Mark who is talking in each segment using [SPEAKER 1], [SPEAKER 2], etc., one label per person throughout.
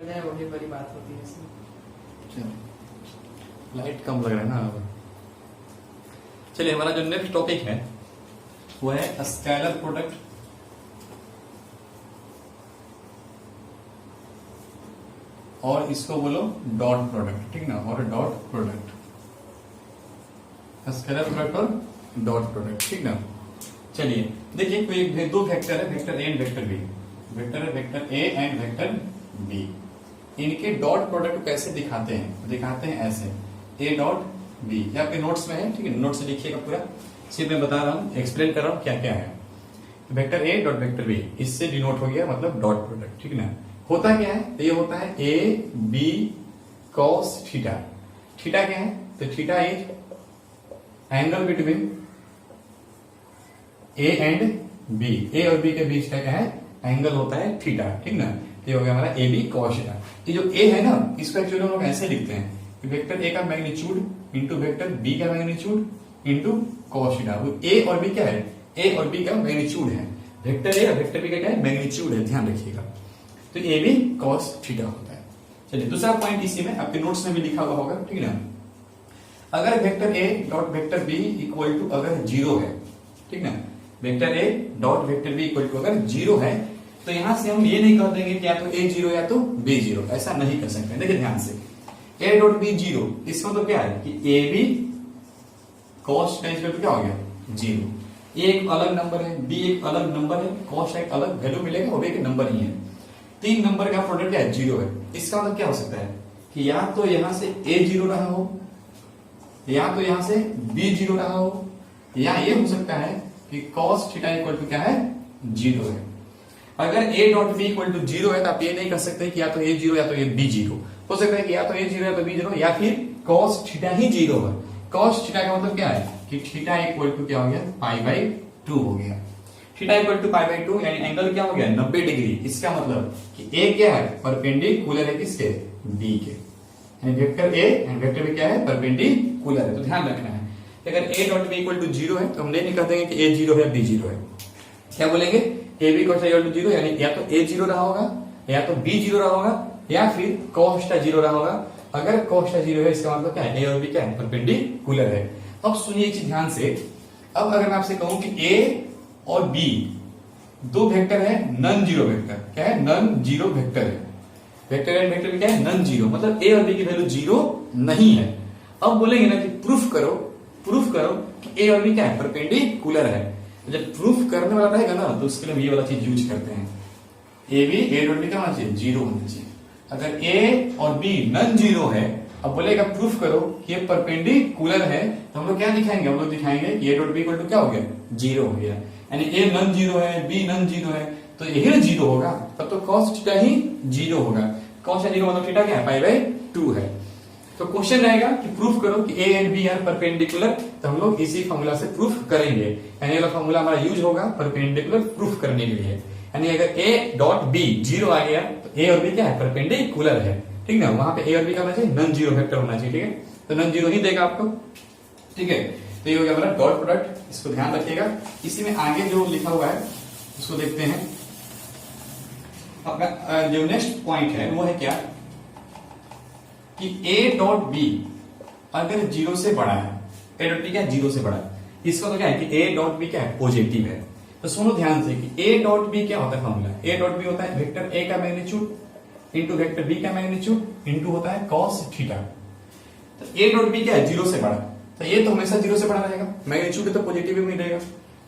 [SPEAKER 1] वही बड़ी बात होती है इसमें।
[SPEAKER 2] लाइट कम लग रहा है ना अब। चलिए, हमारा जो नेक्स्ट टॉपिक है वो है स्केलर प्रोडक्ट और इसको बोलो डॉट प्रोडक्ट, ठीक ना, और डॉट प्रोडक्ट, स्केलर प्रोडक्ट और डॉट प्रोडक्ट, ठीक ना। चलिए देखिए, कोई दो वेक्टर है, vector A and vector B, vector है vector A and vector B. इनके डॉट प्रोडक्ट को कैसे दिखाते हैं? दिखाते हैं ऐसे, ए डॉट बी, ये आपके नोट्स में है, ठीक है, नोट से लिखिएगा पूरा। सिर्फ मैं बता रहा हूं, एक्सप्लेन कर रहा हूं क्या क्या है। Vector A dot vector B, इससे डिनोट हो गया मतलब डॉट प्रोडक्ट, ठीक ना। होता क्या है? तो ये होता है A B cos theta. Theta क्या है? तो theta is angle between A and B, A और बी के बीच का क्या है? एंगल होता है थीटा, ठीक ना। ये हो गया हमारा ए बी कॉस थीटा। ये जो ए है ना, इसको एक्चुअली हम लोग ऐसे लिखते हैं, वेक्टर ए का मैग्नीट्यूड इंटू वेक्टर बी का मैग्नीट्यूड इंटू कॉस थीटा। ए और बी क्या है? ए और बी का मैग्नीट्यूड है, वेक्टर ए और वेक्टर बी का क्या है? मैग्नीट्यूड है, ध्यान रखिएगा। तो ए बी कॉस थीटा होता है। चलिए, दूसरा पॉइंट इसी में आपके नोट्स में भी लिखा हुआ होगा, ठीक है ना। अगर vector A dot vector B equal to अगर जीरो है, ठीक ना, vector A dot vector B equal to अगर जीरो है, तो यहां से हम ये नहीं कर देंगे कि या तो ए जीरो या तो बी जीरो, ऐसा नहीं कर सकते। देखिए ध्यान से, ए डॉट बी जीरो, इसका मतलब क्या है कि ए बी कॉस का इक्वल टू क्या हो गया? जीरो। ए एक अलग नंबर है, बी एक अलग नंबर है, कॉस का एक अलग वैल्यू मिलेगा, वो भी एक नंबर ही है। तीन नंबर का प्रोडक्ट क्या है? जीरो है। इसका मतलब क्या हो सकता है कि या तो यहां से ए जीरो रहा हो, या तो यहां से बी जीरो रहा हो, या ये हो सकता है कि कॉस थीटा इक्वल टू क्या है? जीरो है। अगर A dot B equal to zero है तो आप ये नहीं कर सकते कि या तो ए जीरो या तो ये बी जीरो। हो सकता है कि या तो ए जीरो या तो बी जीरो, या फिर कॉस थीटा ही जीरो है। कॉस थीटा का मतलब क्या है कि थीटा इक्वल टू क्या हो गया? पाई बाई 2 हो गया। Theta equal to pi by 2 यानी एंगल क्या हो गया? 90 डिग्री। इसका मतलब कि ए क्या है? परपेंडिकुलर है किसके? बी के। यानी vector A and vector B क्या है? परपेंडिकुलर है। तो ध्यान रखना है, अगर A dot B equal to zero है तो हम नहीं कर देंगे कि ए जीरो है बी जीरो है। क्या बोलेंगे? A B cos equal to zero, यानी या तो ए जीरो रहा होगा, या तो बी जीरो रहा होगा, या फिर कॉस थीटा जीरो रहा होगा। अगर कॉस थीटा जीरो है, इसका मतलब क्या है? ए और बी क्या है? परपेंडिकुलर है। अब सुनिए एक चीज ध्यान से, अब अगर मैं आपसे कहूं कि ए और बी दो वेक्टर है, नन जीरो वेक्टर, क्या है? नन जीरो वेक्टर है। वेक्टर एंड वेक्टर भी क्या है? नन जीरो, मतलब ए और बी की वैल्यू जीरो नहीं है। अब बोलेंगे ना कि प्रूफ करो कि ए और बी क्या है? परपेंडिकुलर है। जब प्रूफ करने वाला रहेगा ना, तो उसके लिए हम ये वाला चीज यूज करते हैं, A B A dot B क्या होना चाहिए? जीरो होना चाहिए। अगर ए और बी नन जीरो है, अब बोलेगा प्रूफ करो कि ये परपेंडिकुलर है, तो हम लोग क्या दिखाएंगे? हम लोग दिखाएंगे कि A dot B equal to क्या हो गया? जीरो हो गया। यानी ए नन जीरो है, बी नन जीरो है, तो यही ना जीरो होगा, तब तो कॉस थीटा ही जीरो होगा। कॉस जीरो मतलब थीटा क्या है? पाई बाई 2 है। तो क्वेश्चन रहेगा कि प्रूफ करो कि A and B are perpendicular, तो हम लोग इसी फॉर्मूला से प्रूफ करेंगे। यानी वाला फॉर्मूला हमारा यूज होगा परपेंडिकुलर प्रूफ करने के लिए। यानी अगर ए डॉट बी जीरो आ गया तो ए और बी क्या है? परपेंडिकुलर है, ठीक ना। वहां पे ए और बी का होना चाहिए नन जीरो वेक्टर होना चाहिए, ठीक है, तो नन जीरो ही देगा आपको, ठीक है। तो ये हो गया हमारा डॉट प्रोडक्ट, इसको ध्यान रखिएगा। इसी में आगे जो लिखा हुआ है उसको देखते हैं। अपना जो नेक्स्ट पॉइंट है वो है क्या कि ए डॉट बी अगर जीरो से बड़ा है, ए डॉट बी क्या है? जीरो से बड़ा है। इसका तो क्या है कि ए डॉट बी क्या है? पॉजिटिव है। तो सुनो ध्यान से कि ए डॉट बी क्या होता है फॉर्मूला? ए डॉट बी होता है वेक्टर ए का मैग्नीट्यूड इंटू वेक्टर बी का मैग्नीट्यूड इंटू होता है कॉस थीटा। तो ए डॉट बी क्या है? जीरो से बड़ा, तो ये तो हमेशा जीरो से बड़ा रहेगा। मैग्नीट्यूड तो पॉजिटिव ही मिलेगा,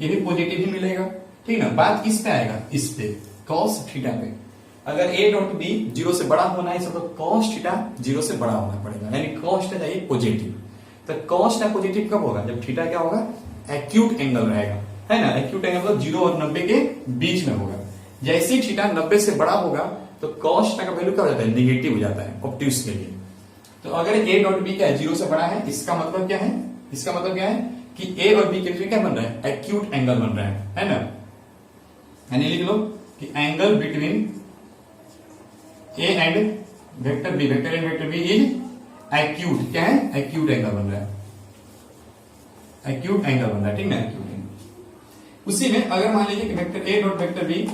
[SPEAKER 2] ये भी पॉजिटिव ही मिलेगा, ठीक ना। बात किस पे आएगा? इस पे, कॉस थीटा पे। अगर ए डॉट बी जीरो से बड़ा होना है तो कॉस थीटा जीरो से बड़ा होना पड़ेगा, यानी कॉस थीटा चाहिए पॉजिटिव। तो कॉस थीटा पॉजिटिव कब होगा? जब थीटा क्या होगा? एक्यूट एंगल रहेगा, है ना। एक्यूट एंगल मतलब 0 और 90 के बीच में होगा। जैसे ही थीटा 90 से बड़ा होगा तो कॉस थीटा का वैल्यू क्या हो जाता है? नेगेटिव हो जाता है ऑब्ट्यूज के लिए। तो अगर ए डॉट बी क्या है? जीरो से बड़ा है, इसका मतलब क्या है? इसका मतलब क्या है कि ए और बी के बीच में क्या बन रहा है? एक्यूट एंगल बन रहा है ना। यानी लिख लो कि angle between A and vector B, vector and vector B is acute, क्या है? एक्यूट एंगल बन रहा है, एक्यूट एंगल बन रहा है, ठीक ना, एक्यूट एंगल। उसी में अगर मान लीजिए कि vector A dot vector B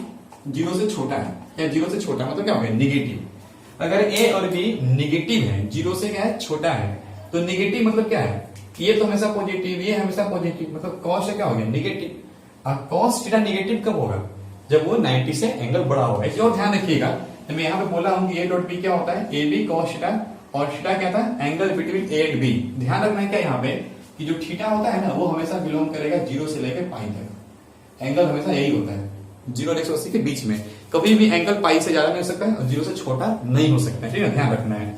[SPEAKER 2] zero से छोटा है, या जीरो से छोटा मतलब क्या हो गया? निगेटिव। अगर ए और बी निगेटिव है, जीरो से क्या है छोटा है, तो निगेटिव मतलब क्या है, ये तो हमेशा पॉजिटिव, ये हमेशा पॉजिटिव, मतलब कॉस क्या हो गया निगेटिव। और कॉस थीटा निगेटिव कब होगा, जब वो 90 से एंगल बड़ा होगा। इसे और ध्यान रखिएगा, तो मैं यहाँ पे बोला हूँ कि ए डॉट बी क्या होता है, ए बी कॉस थीटा, और थीटा क्या था, angle between A and B. ध्यान रखना है क्या यहाँ पे कि जो थीटा होता है ना वो हमेशा बिलोंग करेगा जीरो से लेकर पाई तक। एंगल हमेशा यही होता है 0 और 180 के बीच में, कभी भी एंगल पाई से ज्यादा नहीं हो सकता है और जीरो से छोटा नहीं हो सकता है, ठीक है, ध्यान रखना है।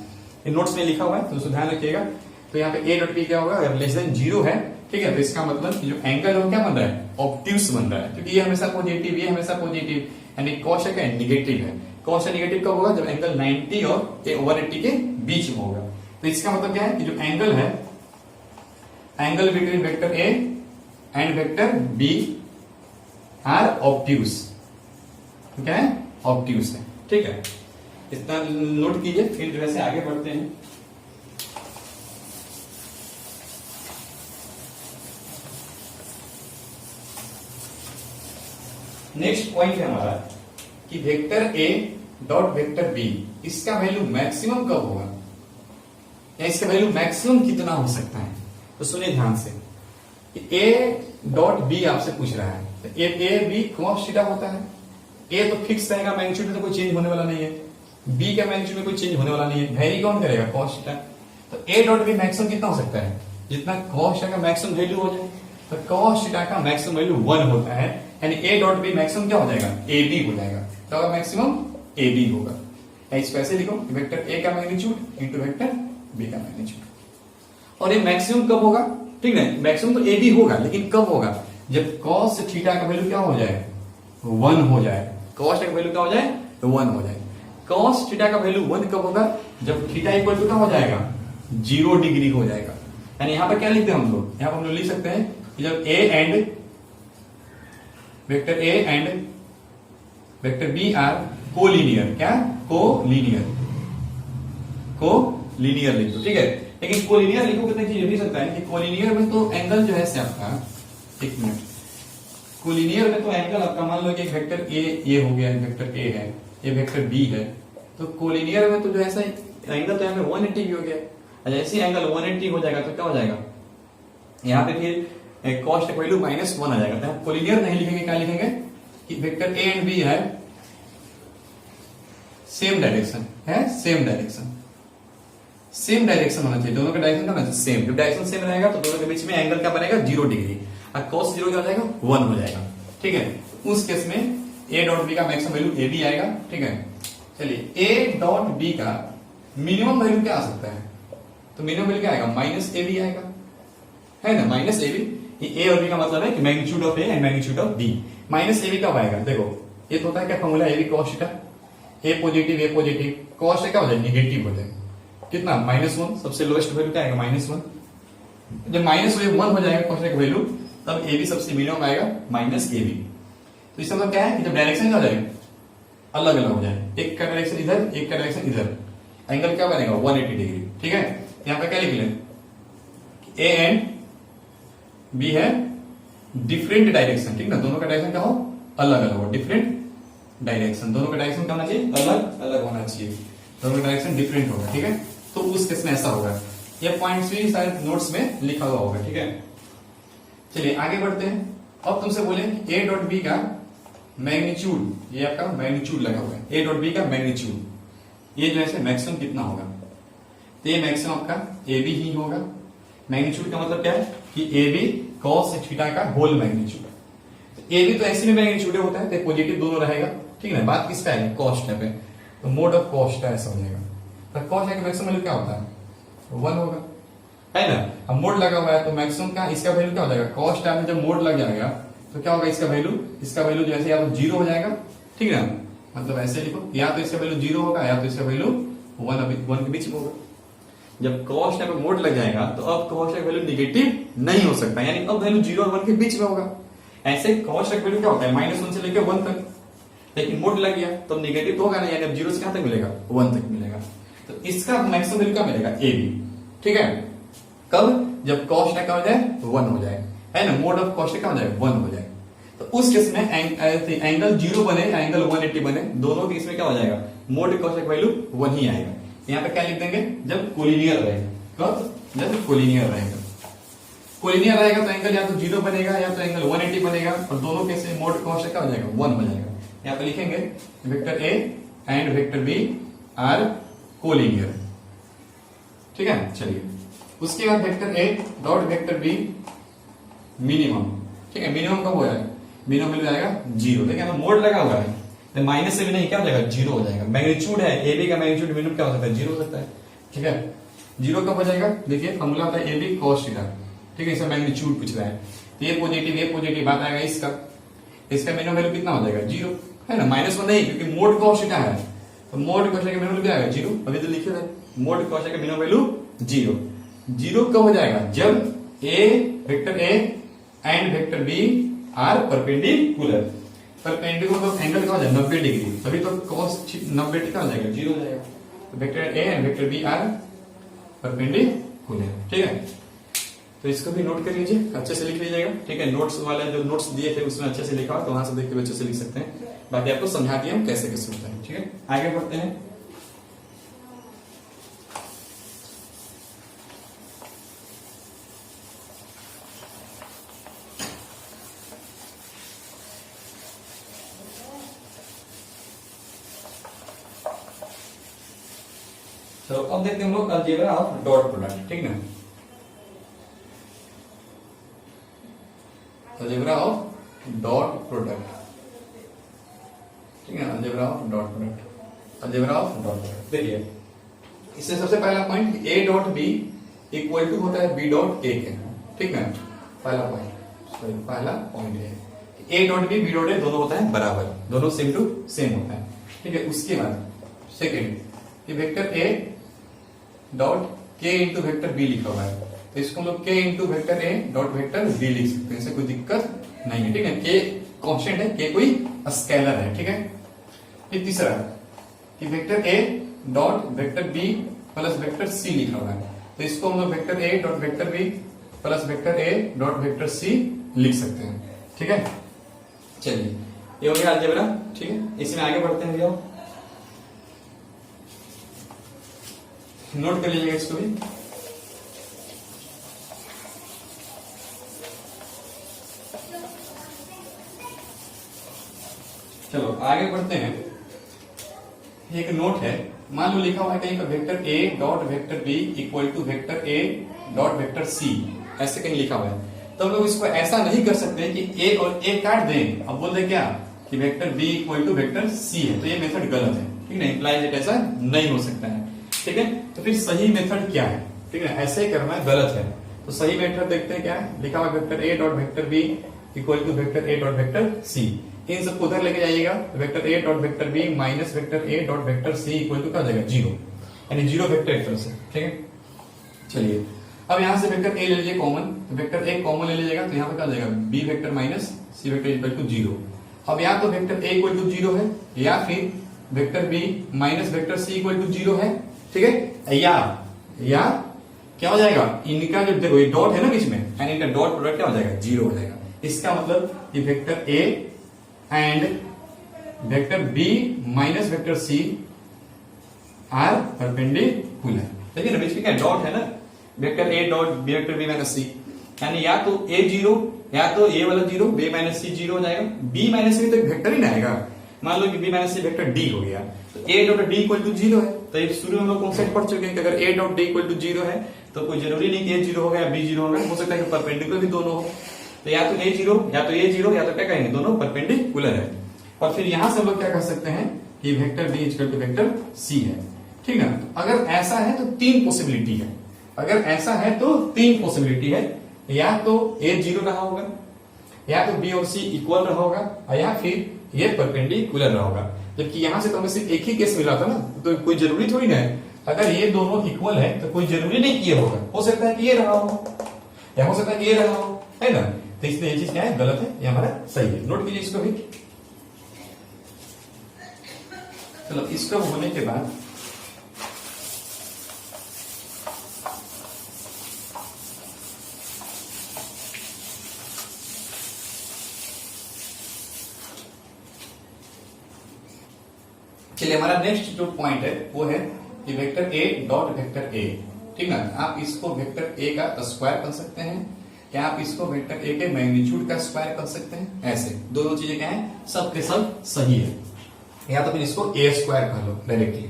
[SPEAKER 2] ये नोट्स में लिखा हुआ है तो उसको ध्यान रखिएगा। तो यहाँ पे ए डॉट बी क्या होगा, अगर लेस देन जीरो है, ठीक है, तो इसका मतलब कि जो एंगल है क्या बन रहा है, ऑब्ट्यूस बन रहा है, क्योंकि ये हमेशा पॉजिटिव, ये हमेशा पॉजिटिव, यानी कॉस क्या है निगेटिव है। कॉस निगेटिव कब होगा, जब एंगल 90 और 180 के बीच में होगा। तो इसका मतलब क्या है कि जो एंगल है, angle between vector A and vector B are obtuse, क्या है, ऑब्ट्यूस है, ठीक है। इतना नोट कीजिए, फिर जो है आगे बढ़ते हैं। नेक्स्ट पॉइंट है हमारा कि vector A dot vector B, इसका वैल्यू मैक्सिमम कब होगा, या इसका वैल्यू मैक्सिमम कितना हो सकता है। तो सुनिए ध्यान से, ए डॉट बी आपसे पूछ रहा है, तो ए बी कॉस थीटा होता है। ए तो फिक्स रहेगा, मैग्नीट्यूड में तो कोई चेंज होने वाला नहीं है, बी का मैग्नीट्यूड में कोई चेंज होने वाला नहीं है, वेरी कौन करेगा, कॉस थीटा। तो ए डॉट बी मैक्सिमम कितना हो सकता है, जितना कॉस थीटा का मैक्सिमम वैल्यू हो जाए। तो कॉस थीटा का मैक्सिमम वैल्यू 1 होता है, यानी ए डॉट बी मैक्सिमम क्या हो जाएगा, ए बी हो जाएगा। तो मैक्सिमम ए बी होगा, इसको ऐसे लिखो, वेक्टर ए का मैग्नीट्यूड इंटू वेक्टर बी का मैग्नीट्यूड। और ये मैक्सिमम कब होगा, ठीक है, मैक्सिमम तो ए बी होगा, लेकिन कब होगा, जब कॉस थीटा का वैल्यू क्या हो जाए, 1 हो जाए। कॉस थीटा का वैल्यू क्या हो जाए, तो 1 हो जाए। कॉस थीटा का वैल्यू 1 कब होगा, जब थीटा इक्वल टू क्या हो जाएगा, 0 डिग्री हो जाएगा। यानी यहां पर क्या लिखते हैं हम लोग, यहां पर हम लोग लिख सकते हैं कि जब A and vector A and vector B are collinear, क्या कोलिनियर, कोलिनियर लिख दो, ठीक है। लेकिन कोलिनियर लिखो कितने चीज लिख सकता है कि कोलिनियर में तो एंगल जो है से आपका, एक मिनट, कोलिनियर में तो एंगल आपका मान लो कि एक वेक्टर ए हो गया, एक वेक्टर ए है, ये वेक्टर बी है, तो कोलिनियर में तो जो ऐसा एंगल तो यहाँ पे 180 हो गया। जैसे एंगल 180 हो जाएगा तो क्या हो जाएगा, यहाँ पे फिर कॉस्ट वैल्यू -1 आ जाएगा। तो कोलिनियर नहीं लिखेंगे, क्या लिखेंगे कि वेक्टर ए एंड बी है सेम डायरेक्शन, है सेम डायरेक्शन, सेम डायरेक्शन होना चाहिए, दोनों का डायरेक्शन क्या सेम। जब डायरेक्शन सेम रहेगा तो दोनों के बीच में एंगल क्या बनेगा, 0 डिग्री, और कॉस 0 क्या हो जाएगा, 1 हो जाएगा, ठीक है। उस केस में ए डॉट बी का मैक्सिमम वैल्यू ए बी आएगा, ठीक है। चलिए ए डॉट बी का मिनिमम वैल्यू क्या आ सकता है, तो मिनिमम वैल्यू क्या आएगा, -ab आएगा, है ना, -ab। ए और बी का मतलब है कि magnitude of A and magnitude of B. -ab कब आएगा, देखो ये तो होता है क्या formula, A B cos theta, A positive, cos क्या हो जाए, निगेटिव हो जाए, कितना, -1, सबसे लोएस्ट वैल्यू क्या आएगा, -1। जब -1 हो जाएगा कॉस का वैल्यू, तब ए बी सबसे मिनिमम आएगा -ab। तो इसका मतलब क्या है कि जब डायरेक्शन क्या हो जाए, अलग अलग हो जाए, एक का डायरेक्शन इधर, एक का डायरेक्शन इधर, एंगल क्या बनेगा, 180 डिग्री, ठीक है। यहां पे क्या लिख लें, ए एंड बी है डिफरेंट डायरेक्शन, ठीक ना, दोनों का डायरेक्शन क्या हो, अलग अलग हो, डिफरेंट डायरेक्शन, दोनों का डायरेक्शन क्या होना चाहिए, अलग अलग होना चाहिए, दोनों का डायरेक्शन डिफरेंट होगा, ठीक है। तो उस केस में ऐसा होगा, ये पॉइंट्स भी शायद नोट्स में लिखा हुआ होगा, ठीक है। चलिए आगे बढ़ते हैं। अब तुमसे बोले ए डॉट बी का मैग्नीट्यूड, ये आपका मैग्नीट्यूड लगा हुआ है, ए डॉट बी का मैग्नीट्यूड, ये जो है मैक्सिमम कितना होगा, तो ये मैक्सिमम आपका ए बी ही होगा। मैग्नीट्यूड का मतलब क्या है कि ए बी कॉस थीटा का होल मैग्नीट्यूड। ए बी तो ऐसे में मैग्नीट्यूड होता है, तो पॉजिटिव दोनों रहेगा, ठीक है ना। बात किस पे आएगी, कॉस्ट पे, तो मोड ऑफ कॉस्ट ऐसा हो जाएगा। तो कॉस्ट का मैक्सिमम वैल्यू क्या होता है, 1 होगा, है ना। अब मोड लगा हुआ है तो मैक्सिमम का इसका वैल्यू क्या हो जाएगा, कॉस्ट में जब मोड लग जाएगा तो क्या होगा, इसका वैल्यू जैसे या तो 0 हो जाएगा, ठीक है ना, मतलब ऐसे लिखो, या तो इसका वैल्यू 0 होगा या तो इसका वैल्यू 1 के बीच में होगा। जब कॉस्ट पे मोड लग जाएगा तो अब कॉस्ट का वैल्यू निगेटिव नहीं हो सकता, यानी अब वैल्यू 0 और 1 के बीच में होगा। ऐसे कॉस्ट का वैल्यू क्या होता है, -1 से लेकर 1 तक, लेकिन मोड लग गया तो निगेटिव तो होगा ना, यानी अब 0 से कहां तक मिलेगा, 1 तक मिलेगा। तो इसका मैक्सिमम वैल्यू क्या मिलेगा, ए बी, ठीक है। कब, जब कॉस्ट क्या हो जाए, 1 हो जाए, है ना, मोड ऑफ कॉस्ट क्या हो जाए, 1 हो जाए। तो उस केस में एंगल 0 बने या एंगल 180 बने, दोनों के इसमें क्या हो जाएगा, मोड कोशेक वैल्यू 1 ही आएगा। यहाँ पे क्या लिख देंगे, जब कोलिनियर रहेगा। कब? जब कोलिनियर रहेगा। कोलिनियर रहेगा तो एंगल या तो 0 बनेगा या तो एंगल 180 बनेगा, और दोनों के से मोड कोशेक क्या हो जाएगा, 1 हो जाएगा। यहाँ पे लिखेंगे vector A and vector B are collinear. ठीक है, चलिए उसके बाद vector A dot vector B minimum. ठीक है, मिनिमम कब हो जाएगा, मिनिमम मिल जाएगा 0। देखिए तो मोड लगा हुआ है तो माइनस से भी नहीं क्या हो जाएगा, 0 हो जाएगा। मैग्नीट्यूड है ए बी का, मैग्नीट्यूड मिनिमम क्या हो सकता है, 0 हो सकता है। ठीक है, 0 कब हो जाएगा, देखिए फॉर्मूला होता है ए बी कॉस थीटा। ठीक है, इसका मैग्नीट्यूड पूछ रहा है तो ये पॉजिटिव बात आएगा इसका मिनिमम वैल्यू कितना हो जाएगा, 0 है ना, माइनस में नहीं क्योंकि मोड कॉस थीटा है तो मोड कॉस का मिनिमम क्या आएगा, 0। अभी तो लिखे थे मोड कॉस का मिनिमम वैल्यू 0 कब हो जाएगा, जब vector A and vector B are perpendicular. Perpendicular तो एंगल क्या हो जाएगा, 90 डिग्री, तभी तो cos 90 क्या हो जाएगा, 0 हो जाएगा। तो vector A and vector B are perpendicular. ठीक है, तो इसको भी नोट कर लीजिए, अच्छे से लिख लीजिएगा। ठीक है, नोट्स वाले जो नोट्स दिए थे उसमें अच्छे से लिखा तो वहां से देख के अच्छे से लिख सकते हैं। बाकी आपको समझा दिया हम कैसे कैसे होता है। ठीक है, आगे बढ़ते हैं। चलो अब देखते हैं हम लोग अलजेब्रा ऑफ डॉट प्रोडक्ट। ठीक ना, अलजेब्रा ऑफ डॉट प्रोडक्ट। ठीक है, algebra of dot product, algebra of dot product. देखिए इससे सबसे पहला point A dot B equal to होता है बी डॉट ए के। ठीक है, पहला पॉइंट है A dot B dot A दोनों होता है बराबर, दोनों सेम टू सेम होता है। ठीक है, उसके बाद second vector A dot K into vector B लिखा हुआ है तो इसको हम लोग K into vector A dot vector B लिख सकते हैं, इससे कोई दिक्कत नहीं है। ठीक है, के कांस्टेंट है, के कोई स्केलर है। ठीक है, फिर तीसरा कि vector A dot vector B plus vector C लिखा हुआ है तो इसको हम लोग vector A dot vector B plus vector A dot vector C लिख सकते हैं। ठीक है, चलिए ये हो गया अलजेब्रा। ठीक है, इसमें आगे बढ़ते हैं भैया, नोट कर लीजिएगा इसको भी। चलो आगे बढ़ते हैं। एक नोट है, मान लो लिखा हुआ है कहीं पर vector A dot vector B equal to vector A dot vector C, ऐसे कहीं लिखा हुआ है तो हम लोग इसको ऐसा नहीं कर सकते कि ए और ए काट दें, अब बोल दे क्या कि vector B equal to vector C है, तो ये मेथड गलत है। ठीक है, इम्प्लाइज ऐसा नहीं हो सकता है। ठीक है, तो फिर सही मेथड क्या है, ठीक है, ऐसे ही करना गलत है। तो सही मेथड देखते हैं क्या है, लिखा हुआ vector A dot vector B equal to vector A dot vector C, इन सबको उधर लेके जाइएगा, vector A dot vector B minus vector A dot vector C equal to क्या हो जाएगा, 0, यानी 0 वेक्टर एक तरह से। ठीक है, चलिए अब यहां से वेक्टर ए ले लीजिए कॉमन, तो वेक्टर ए कॉमन ले लीजिएगा तो यहाँ पे क्या हो जाएगा, B vector minus C vector equal to 0। अब या तो वेक्टर ए इक्वल टू 0 है या फिर vector B minus vector C equal to 0 है। ठीक है, या क्या हो जाएगा, इनका जो देखो ये डॉट है ना बीच में, यानी इनका डॉट प्रोडक्ट क्या हो जाएगा, 0 हो जाएगा। इसका मतलब ये vector A and vector B minus vector C are perpendicular. देखिए ना बीच में क्या डॉट है ना, vector A dot vector B minus C, यानी या तो ए 0 या तो ए वाला 0, बी माइनस सी 0 हो जाएगा। बी माइनस सी तो वेक्टर ही ना आएगा, मान लो कि B minus C vector D हो गया तो A dot D equal to 0 है। तो ये शुरू में हम लोग कॉन्सेप्ट पढ़ चुके हैं कि अगर A dot D equal to 0 है तो कोई जरूरी नहीं कि ए 0 हो गया बी 0 हो गया, हो सकता है कि परपेंडिकुलर भी दोनों हो। तो या तो ए 0 या तो क्या कहेंगे, दोनों परपेंडिकुलर है। और फिर यहां से हम लोग क्या कर सकते हैं कि vector B equal to vector C है। ठीक है, अगर ऐसा है तो 3 पॉसिबिलिटी है, अगर ऐसा है तो 3 पॉसिबिलिटी है, या तो ए 0 रहा होगा, या तो बी और सी इक्वल रहा होगा, या फिर ये परपेंडिकुलर रहा होगा। जबकि यहां से तो हमें सिर्फ एक ही केस मिला था ना, तो कोई जरूरी थोड़ी ना है अगर ये दोनों इक्वल है तो कोई जरूरी नहीं कि ये होगा, हो सकता है कि ये रहा हो या हो सकता है कि ये रहा हो, है ना। तो इसलिए ये चीज क्या है, गलत है, ये हमारा सही है। नोट कीजिए इसको भी। चलो इसको होने के बाद चलिए हमारा नेक्स्ट जो पॉइंट है वो है कि वेक्टर ए डॉट वेक्टर ए, ठीक ना। आप इसको वेक्टर ए का स्क्वायर कर सकते हैं या आप इसको वेक्टर ए के मैग्नीट्यूड का स्क्वायर कर सकते हैं। ऐसे दोनों चीजें क्या है, सब के सब सही है। या तो फिर इसको ए स्क्वायर कर लो डायरेक्टली,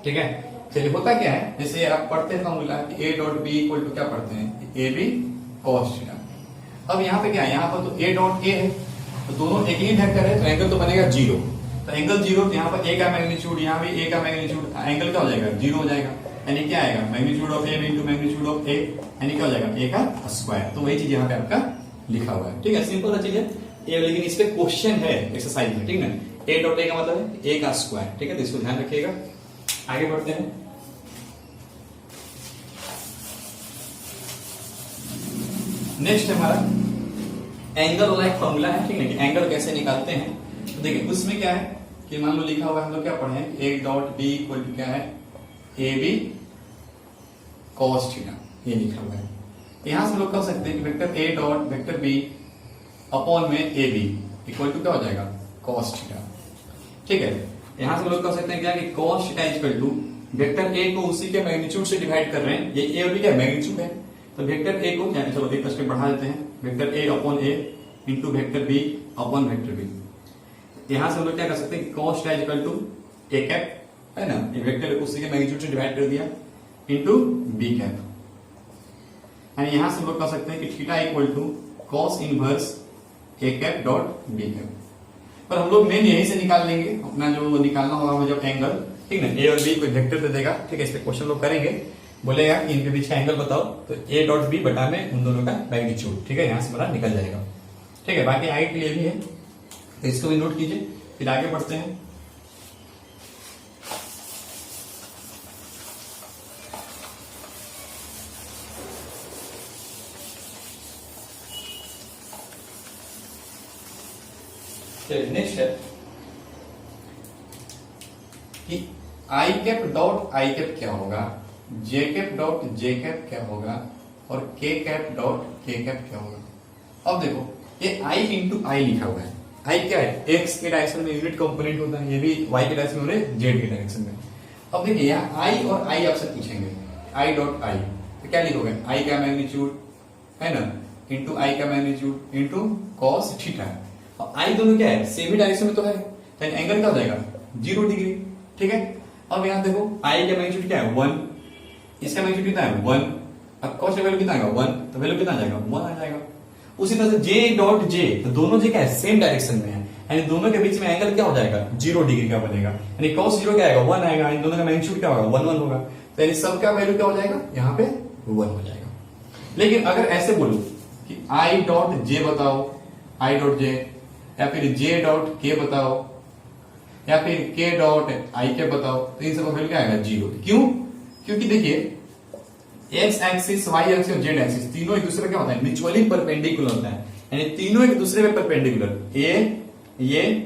[SPEAKER 2] ठीक है। चलिए होता क्या है, जैसे आप पढ़ते हैं फॉर्मूला कि A dot B equal to क्या पढ़ते हैं, ए बी कॉस थीटा। अब यहाँ पे क्या है, यहाँ पर तो ए डॉट ए है, तो दोनों एक ही वेक्टर है, तो एंगल तो बनेगा जीरो। तो एंगल जीरो, तो यहाँ पर ए का मैग्नीट्यूड, यहाँ भी ए का मैग्नीट्यूड, एंगल क्या हो जाएगा, जीरो हो जाएगा। यानी क्या आएगा, magnitude of A into magnitude of A, यानी क्या हो जाएगा, ए का स्क्वायर। तो वही चीज यहाँ पे आपका लिखा हुआ है, ठीक है। सिंपल चीज है ये, लेकिन इस पे क्वेश्चन है एक्सरसाइज में, ठीक है। ए डॉट ए का मतलब है ए का स्क्वायर, ठीक है। तो इसको ध्यान रखिएगा। आगे बढ़ते हैं। नेक्स्ट हमारा एंगल वाला एक फॉर्मूला है, ठीक है, कि एंगल कैसे निकालते हैं। तो देखिए उसमें क्या है कि मान लो लिखा हुआ है, हम लोग क्या पढ़े हैं, A dot B equal to क्या है, ए बी कॉस थीटा, ये लिखा हुआ है। यहां से हम लोग कह सकते हैं कि vector A dot vector B upon में ए बी इक्वल टू क्या हो जाएगा, कॉस थीटा, ठीक है। यहां से हम लोग कह सकते हैं क्या कि cos theta equal to vector A को उसी के मैग्नीट्यूड से डिवाइड कर रहे हैं, ये ए और बी क्या मैग्नीट्यूड है, तो वेक्टर ए को चलो एक स्टेप बढ़ा देते हैं, vector A upon A into vector B upon vector B. यहां से हम लोग क्या कर सकते हैं, cos theta equal to A cap है ना, ये वेक्टर को उसी के मैग्नीट्यूड से डिवाइड कर दिया इंटू बी कैप। यानी यहां से हम लोग कह सकते हैं कि theta equal to cos inverse A cap dot B cap. पर हम लोग मेन यहीं से निकाल लेंगे अपना जो निकालना होगा जब एंगल, ठीक है। ए और बी कोई वेक्टर दे देगा, ठीक है, इस पे क्वेश्चन लोग करेंगे, बोलेगा कि इनके बीच का एंगल बताओ, तो ए डॉट बी बटा में उन दोनों का मैग्नीट्यूड, ठीक है, यहां से हमारा निकल जाएगा, ठीक है। बाकी हाइट के लिए भी है, तो इसको भी नोट कीजिए। फिर आगे बढ़ते हैं। नेक्स्ट है कि आई कैप डॉट आई कैप क्या होगा, जे कैप डॉट जे कैप क्या होगा, और के कैप डॉट के कैप क्या होगा। अब देखो ये आई इंटू आई लिखा हुआ है, आई क्या है, एक्स के डायरेक्शन में यूनिट कंपोनेंट होता है, ये भी वाई के डायरेक्शन में, जेड के डायरेक्शन में। अब देखिए यहाँ आई और आई आपसे पूछेंगे, आई डॉट आई, तो क्या लिखोगे, आई का मैग्नीट्यूड है ना, इंटू आई का मैग्नीट्यूड इंटू कॉस थीटा। आई दोनों क्या है, सेम ही डायरेक्शन में तो है, तो एंगल क्या हो जाएगा, 0 डिग्री, ठीक है। अब यहां देखो आई का मैग्नीट्यूड क्या है, 1, इसका मैग्नीट्यूड कितना है, 1, अब कॉस का वैल्यू कितना आएगा, 1, तो वैल्यू कितना आ जाएगा, 1 आ जाएगा। उसी तरह से जे डॉट जे, तो दोनों जे क्या है, सेम डायरेक्शन में है, यानी दोनों के बीच में एंगल क्या हो जाएगा, 0 डिग्री का बनेगा, यानी कॉस 0 क्या आएगा, 1 आएगा, इन दोनों का मैग्नीट्यूड क्या होगा, 1 1 होगा, तो यानी सबका वैल्यू क्या हो जाएगा, यहाँ पे 1 हो जाएगा। लेकिन अगर ऐसे बोलो कि आई डॉट जे बताओ, आई डॉट जे, या फिर जे डॉट के बताओ, या फिर के डॉट आई के बताओ, तो इन सबका वैल्यू क्या आएगा, 0। क्यों, क्योंकि देखिए एक्स एक्सिस, वाई एक्सिस और जेड एक्सिस तीनों एक दूसरे क्या होता है, म्यूचुअली परपेंडिकुलर होता है, यानी तीनों एक दूसरे पे परपेंडिकुलर, ये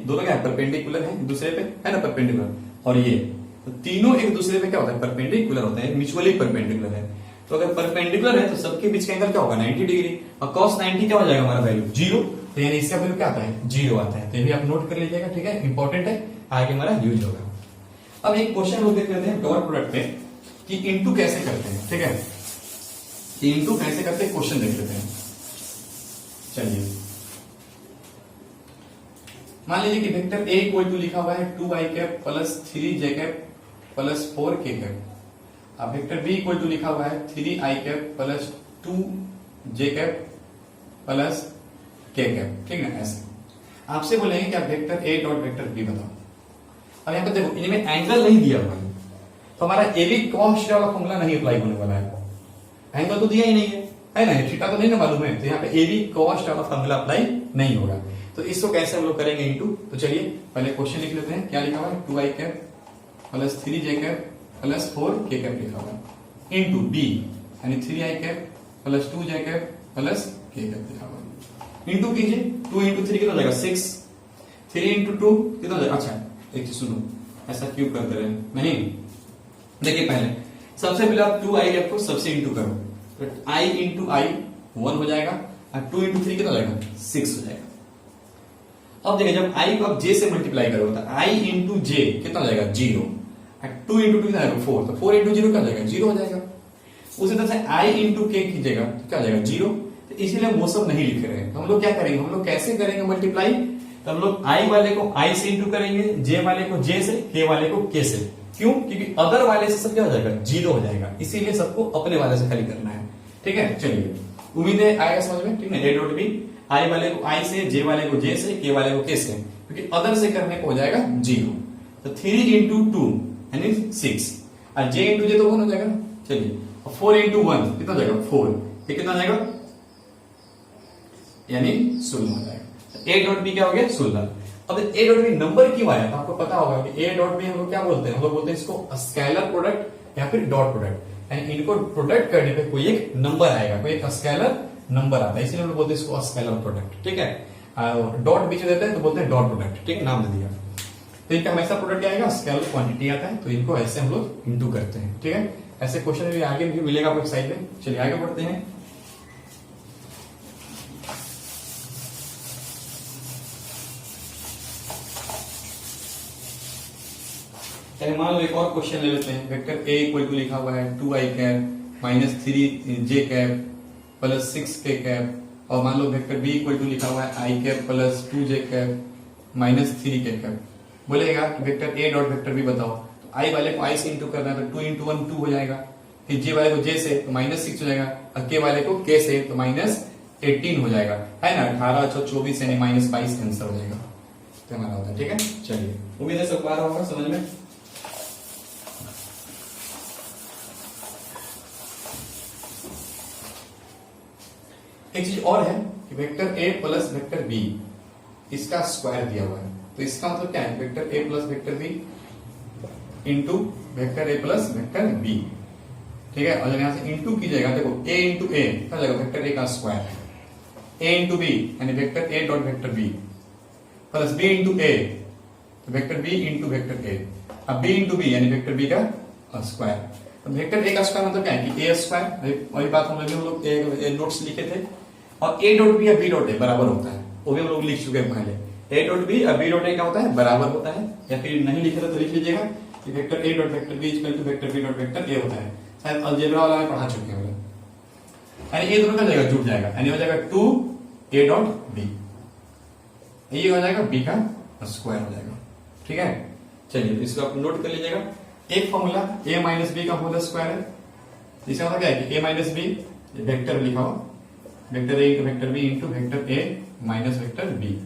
[SPEAKER 2] दोनों क्या है, परपेंडिकुलर है एक दूसरे पे, है ना, परपेंडिकुलर, और ये तो तीनों एक दूसरे पे क्या होता है, परपेंडिकुलर होता है, म्यूचुअली परपेंडिकुलर है। तो अगर परपेंडिकुलर है तो सबके बीच का एंगल क्या होगा, 90 डिग्री, और cos 90 क्या हो जाएगा हमारा वैल्यू, 0, तो यानी इसका वैल्यू क्या आता है, 0 आता है। तो ये भी आप नोट कर लीजिएगा, ठीक है, इंपॉर्टेंट है, आगे हमारा यूज होगा। अब एक क्वेश्चन लोग देख लेते हैं डॉट प्रोडक्ट पे कि इंटू कैसे करते हैं, ठीक है, कि इंटू कैसे करते हैं, क्वेश्चन देख लेते हैं। चलिए मान लीजिए कि वेक्टर ए इक्वल टू लिखा हुआ है 2i cap plus 3j cap plus 4k cap. अब वेक्टर बी इक्वल टू लिखा हुआ है 3i cap plus 2j cap plus k cap, ठीक है। ऐसे आपसे बोलेंगे कि आप vector A dot vector B बताओ। अब यहाँ पे देखो इनमें एंगल नहीं दिया हुआ है, तो हमारा ए बी कॉस वाला फॉर्मूला नहीं अप्लाई होने वाला है, एंगल तो दिया ही नहीं है ना, थीटा तो नहीं ना मालूम है, तो यहाँ पे ए बी कॉस वाला फॉर्मूला अप्लाई नहीं होगा। तो इसको कैसे हम लोग करेंगे इंटू, तो चलिए पहले क्वेश्चन लिख लेते हैं, क्या लिखा हुआ है, 2i cap plus 3j cap plus 4k cap लिखा हुआ है, इंटू बी यानी 3i cap plus 2j cap plus k cap लिखा हुआ है। इंटू कीजिए, 2 इंटू 3 कितना हो जाएगा, 6, 3 इंटू 2 कितना हो जाएगा। अच्छा एक चीज सुनो, ऐसा क्यों करते रहे, नहीं देखिए पहले सबसे पहले आप 2i कैप को सबसे इंटू करो, तो i इंटू आई 1 हो जाएगा, और 2 इंटू 3 कितना हो जाएगा, 6 हो जाएगा। अब देखिए जब आई को आप जे से मल्टीप्लाई करोगे तो आई इंटू जे कितना हो जाएगा 0, 2 इंटू 2 कितना आएगा 4, तो 4 इंटू 0 क्या हो जाएगा 0 हो जाएगा। उसी तरह से आई इंटू के कीजिएगा तो क्या हो जाएगा 0, तो इसीलिए हम वो सब नहीं लिख रहे हैं। तो हम लोग क्या करेंगे, हम लोग कैसे करेंगे मल्टीप्लाई, तो हम लोग आई वाले को आई से इंटू करेंगे, जे वाले को जे से, के वाले को के से। क्यों, क्योंकि अदर वाले से सब क्या हो जाएगा 0 हो जाएगा, इसीलिए सबको अपने वाले से खाली करना है। ठीक है, चलिए उम्मीद है आएगा समझ में। ठीक है, ए डॉट बी आई वाले को आई से, जे वाले को जे से, के वाले को के से, क्योंकि अदर से करने को हो जाएगा 0। तो 3 इंटू 2 यानी 6 और जे इंटू जे तो 1 हो जाएगा ना। चलिए 4 इंटू 1 कितना हो जाएगा 4, ये कितना हो जाएगा यानी 16 हो जाएगा। ए डॉट बी क्या हो गया 16। अब ए डॉट बी नंबर क्यों आया, तो आपको पता होगा कि ए डॉट बी हम लोग क्या बोलते हैं, हम लोग बोलते हैं इसको स्केलर प्रोडक्ट या फिर डॉट प्रोडक्ट, यानी इनको प्रोडक्ट करने पे कोई एक नंबर आएगा, कोई एक स्केलर नंबर आता है, इसलिए हम लोग बोलते हैं इसको स्केलर प्रोडक्ट। ठीक है, डॉट बीच देते हैं तो बोलते हैं डॉट प्रोडक्ट। ठीक है, नाम दे दिया। तो इनका हमेशा प्रोडक्ट क्या आएगा, स्केलर क्वांटिटी आता है, तो इनको ऐसे हम लोग इंटू करते हैं। ठीक है, ऐसे क्वेश्चन भी आगे भी मिलेगा आपको साइड में। चलिए आगे बढ़ते हैं। मान लो एक और क्वेश्चन ले लेते हैं। वेक्टर ए इक्वल टू लिखा हुआ है 2i cap minus 3j cap plus 6k cap, और मान लो वेक्टर बी इक्वल टू लिखा हुआ है i cap plus 2j cap minus 3k cap. बोलेगा कि vector A dot vector B बताओ, तो आई वाले को आई से इंटू करना है तो 2 इंटू 1 2 हो जाएगा, फिर जे वाले को जे से तो माइनस 6 हो जाएगा, और के वाले को के से तो माइनस 18 हो जाएगा, है ना। 18 6 24 यानी माइनस 22 आंसर हो जाएगा, तो हमारा होता है। ठीक है, चलिए उम्मीद है सबको आ रहा होगा समझ में। एक चीज और है कि vector A plus vector B इसका स्क्वायर दिया हुआ है, तो इसका मतलब क्या है, vector A plus vector B into vector A plus vector B. ठीक है, और जब यहां से इंटू कीजिएगा, देखो a इंटू ए क्या जाएगा वेक्टर ए का स्क्वायर, a इंटू बी यानी vector A dot vector B plus B into A तो vector B into vector A, अब बी इंटू बी यानी वेक्टर बी का स्क्वायर। तो वेक्टर ए का स्क्वायर मतलब क्या है कि ए स्क्वायर, वही बात हम लोग नोट्स लिखे थे, और ए डॉट बी या बी डॉट ए बराबर होता है, वो भी हम लोग लिख चुके हैं पहले। ए डॉट बी और बी डॉट ए क्या होता है, बराबर होता है, या फिर नहीं लिखे तो लिख लीजिएगा कि vector A dot vector B equal to vector B dot vector A होता है। शायद अलजेब्रा वाला में पढ़ा चुके हैं, यानी ये दोनों का जाएगा जुड़ जाएगा, यानी हो जाएगा 2a डॉट बी, ये हो जाएगा b का स्क्वायर हो जाएगा। ठीक है, चलिए इसको आप नोट कर लीजिएगा। एक फॉर्मूला a माइनस बी का होल स्क्वायर है, इसका मतलब क्या है कि a माइनस बी वेक्टर लिखा हो, vector A into vector B into vector A minus vector B.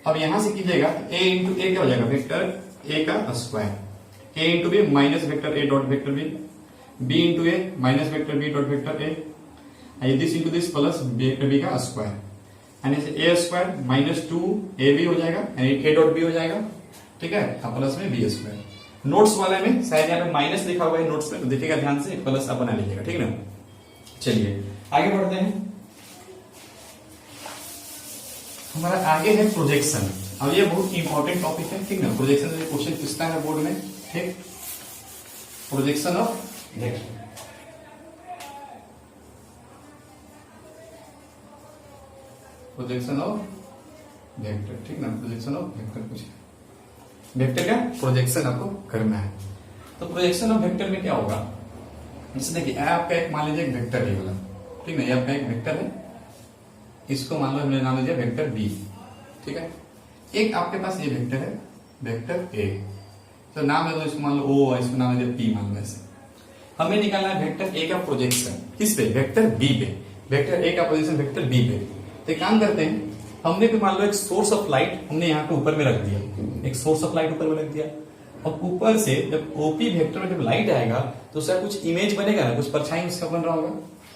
[SPEAKER 2] अब यहां से कीजिएगा a इंटू ए क्या हो जाएगा वेक्टर ए का square, a into B minus vector A dot vector B, b into A minus vector B dot vector A, this into this plus vector B का square, यानी ए स्क्वायर माइनस 2ab हो जाएगा, यानी ए dot B हो जाएगा। ठीक है, plus में बी स्क्वायर। नोट्स वाले में शायद यहाँ पे माइनस लिखा हुआ है नोट्स में, तो देखिएगा ध्यान से, प्लस आप बना लीजिएगा। ठीक है ना, चलिए आगे बढ़ते हैं। हमारा आगे है प्रोजेक्शन। अब ये बहुत इंपॉर्टेंट टॉपिक है। ठीक ना, प्रोजेक्शन से क्वेश्चन पूछता है बोर्ड में। ठीक, projection of vector, projection of vector. ठीक ना, प्रोजेक्शन ऑफ वेक्टर पूछे, वेक्टर का प्रोजेक्शन आपको करना है। तो प्रोजेक्शन ऑफ वेक्टर में क्या होगा, जैसे देखिए आपका एक मान लीजिए वेक्टर है वाला, ठीक ना, ये आपका एक वेक्टर है, इसको मान लो हमने नाम दिया वेक्टर बी। ठीक है, एक आपके पास ये वेक्टर है वेक्टर ए, तो नाम है तो इसको मान लो ओ, इसको नाम दिया पी मान लो। ऐसे हमें निकालना है वेक्टर ए का प्रोजेक्शन किस पे, वेक्टर बी पे, वेक्टर ए का प्रोजेक्शन वेक्टर बी पे। तो काम करते हैं, हमने भी मान लो एक सोर्स ऑफ लाइट हमने यहाँ पे ऊपर में रख दिया, एक सोर्स ऑफ लाइट ऊपर में रख दिया, और ऊपर से जब ओपी वेक्टर में जब लाइट आएगा तो उसका कुछ इमेज बनेगा ना, कुछ परछाई उसका बन रहा होगा।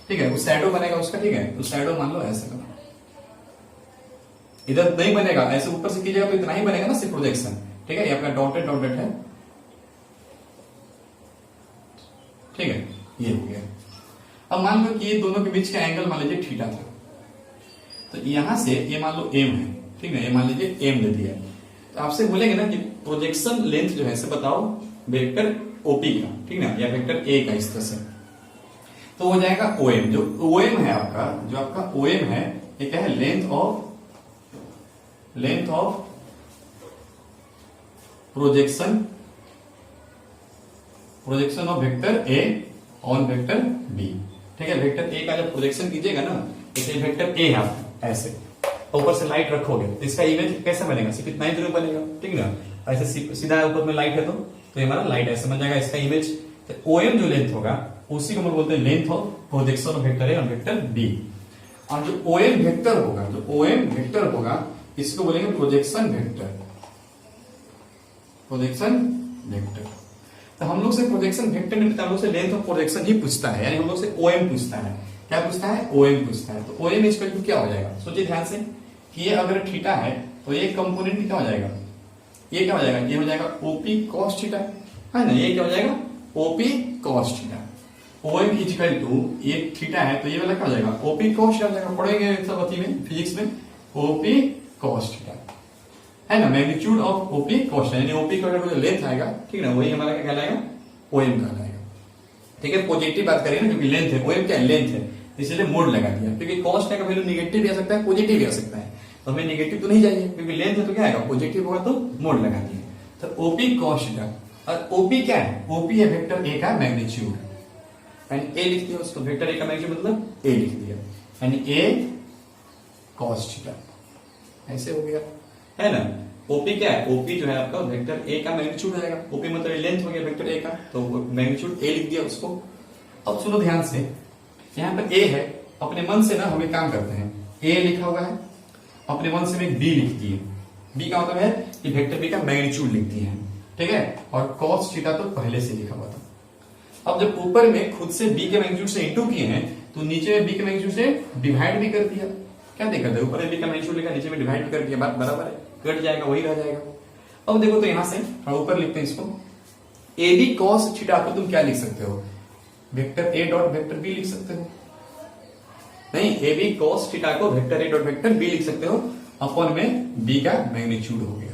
[SPEAKER 2] ठीक है, कुछ शैडो बनेगा उसका। ठीक है, तो शैडो मान लो ऐसे बना, इधर नहीं बनेगा, ऐसे ऊपर से कीजिएगा तो इतना ही बनेगा ना सिर्फ प्रोजेक्शन। ठीक है, ये आपका डॉटेड डॉटेड है। ठीक है, ये हो गया। अब मान लो कि ये दोनों के बीच का एंगल मान लीजिए थीटा था, तो यहां से ये मान लो एम है। ठीक है, ये मान लीजिए एम दे दिया, तो आपसे बोलेंगे ना कि प्रोजेक्शन लेंथ जो है से बताओ वेक्टर ओपी का। ठीक ना, या वेक्टर ए का, इस तरह से तो हो जाएगा ओएम। जो ओएम है आपका, जो आपका ओएम है, ये क्या है, length length of projection of vector A on vector B. ठीक है, वेक्टर ए का जब प्रोजेक्शन कीजिएगा ना, जैसे वेक्टर ए है आपका ऐसे, ऊपर से लाइट रखोगे तो इसका इमेज कैसे बनेगा, सिर्फ इतना ही दूर बनेगा, ठीक ना। ऐसे सीधा ऊपर में लाइट है तो ये हमारा लाइट ऐसे बन जाएगा, इसका इमेज। तो ओएम जो लेंथ होगा उसी को हम बोलते हैं length of projection of vector A on vector B. और जो ओएम वेक्टर होगा इसको बोलेंगे प्रोजेक्शन वेक्टर। तो हम लोग से प्रोजेक्शन वेक्टर नहीं, हम लोग से लेंथ ऑफ प्रोजेक्शन ही पूछता है, यानी हम लोग से ओएम पूछता है। क्या पूछता है? ओएम पूछता है। तो ओएम इक्वल टू क्या हो जाएगा, सोचिए ध्यान से कि ये अगर थीटा है तो ये कंपोनेंट क्या हो जाएगा, ये क्या हो जाएगा, ये हो जाएगा ओपी कॉस थीटा, है ना। ये क्या हो जाएगा, OP cos theta. OM equal to ये थीटा है तो ये वाला क्या हो जाएगा, ओपी कॉस थीटा हो जाएगा। पढ़ेंगे सब अथी में, फिजिक्स में, ओपी कॉस थीटा, है ना। Magnitude of OP cos theta, यानी ओपी का जो लेंथ आएगा, ठीक है ना, वही हमारा क्या कहलाएगा, ओएम कहलाएगा। ठीक है, पॉजिटिव बात करिए ना, क्योंकि लेंथ है, ओएम क्या लेंथ है, इसलिए मोड लगा दिया, क्योंकि कॉस का वैल्यू निगेटिव भी आ सकता है, पॉजिटिव भी आ सकता है। तो हमें निगेटिव तो नहीं चाहिए, क्योंकि लेंथ है तो क्या आएगा, पॉजिटिव होगा तो मोड लगा दिया। तो ओपी कॉस थीटा, और ओपी क्या है, ओपी है वेक्टर ए का मैग्नीट्यूड, यानी ए लिख दिया उसको, वेक्टर ए का मैग्नीट्यूड मतलब ए लिख दिया, यानी ए कॉस थीटा, ऐसे हो गया, है ना। ओपी क्या है, ओपी जो है आपका वेक्टर ए का मैग्नीट्यूड हो जाएगा, ओपी मतलब लेंथ हो गया वेक्टर ए का, तो मैग्नीट्यूड ए लिख दिया उसको। अब सुनो ध्यान से, यहाँ पर ए है, अपने मन से ना हमें काम करते हैं, ए लिखा हुआ है, अपने मन से में बी लिख दिए। बी का मतलब है कि वेक्टर बी का मैग्नीट्यूड लिख दिए हैं, ठीक है, और कॉस थीटा तो पहले से लिखा हुआ था। अब जब ऊपर में खुद से बी के मैग्नीट्यूड से इंटू किए हैं तो नीचे में बी के मैग्नीट्यूड से डिवाइड भी कर दिया। क्या दिक्कत है, ऊपर में बी का मैग्नीट्यूड लिखा, नीचे में डिवाइड भी कर दिया, बात बराबर है, कट जाएगा, वही रह जाएगा। अब देखो तो यहां से ऊपर लिखते हैं इसको, ए बी कॉस थीटा को तुम क्या लिख सकते हो, vector A dot vector B लिख सकते हो। नहीं, ए बी कॉस थीटा को vector A dot vector B लिख सकते हो, अपन में बी का मैग्नीट्यूड हो गया।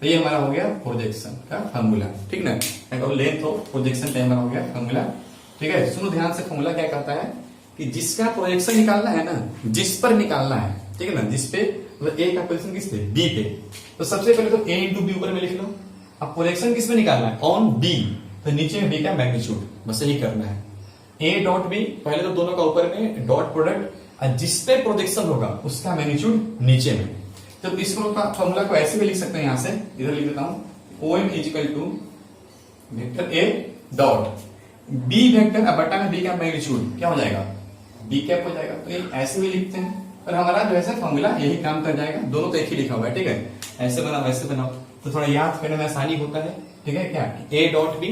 [SPEAKER 2] तो ये हमारा हो गया प्रोजेक्शन का फॉर्मूला, ठीक ना। लेंथ ऑफ प्रोजेक्शन का हमारा हो गया फॉर्मूला, ठीक है। सुनो ध्यान से, फॉर्मूला क्या कहता है कि जिसका प्रोजेक्शन निकालना है ना, जिस पर निकालना है, ठीक है ना, जिस पे मतलब ए का प्रोजेक्शन किस पे, बी पे, तो सबसे पहले तो ए इंटू बी ऊपर में लिख लो। अब प्रोजेक्शन किस पे निकालना है, ऑन बी, तो नीचे में बी का मैग्नीट्यूड, बस यही करना है। ए डॉट बी, पहले तो दोनों का ऊपर में डॉट प्रोडक्ट, और जिस पे प्रोजेक्शन होगा उसका मैग्नीट्यूड नीचे में। तो इसको का फॉर्मूला को ऐसे भी लिख सकते हैं, यहां से इधर लिख देता हूं, OM equal to vector A dot B vector, अब बटा में बी का मैग्नीट्यूड क्या हो जाएगा, बी कैप हो जाएगा। तो ये ऐसे भी लिखते हैं, और हमारा जो है फॉर्मूला यही काम कर जाएगा, दोनों तो एक ही लिखा हुआ है, ठीक है। ऐसे बनाओ वैसे बनाओ तो थोड़ा याद करने में आसानी होता है, ठीक है। क्या ए डॉट बी,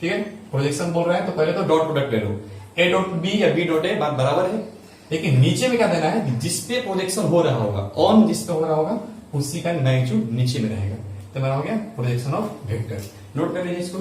[SPEAKER 2] ठीक है, प्रोजेक्शन बोल रहा है तो पहले तो डॉट प्रोडक्ट ले लो, ए डॉट बी या बी डॉट ए, बात बराबर है। लेकिन नीचे में क्या देना है, जिस पे प्रोजेक्शन हो रहा होगा, ऑन जिस पे हो रहा होगा उसी का मैग्नीट्यूड नीचे में रहेगा। तो मेरा हो गया प्रोजेक्शन ऑफ वेक्टर। नोट कर लीजिए इसको।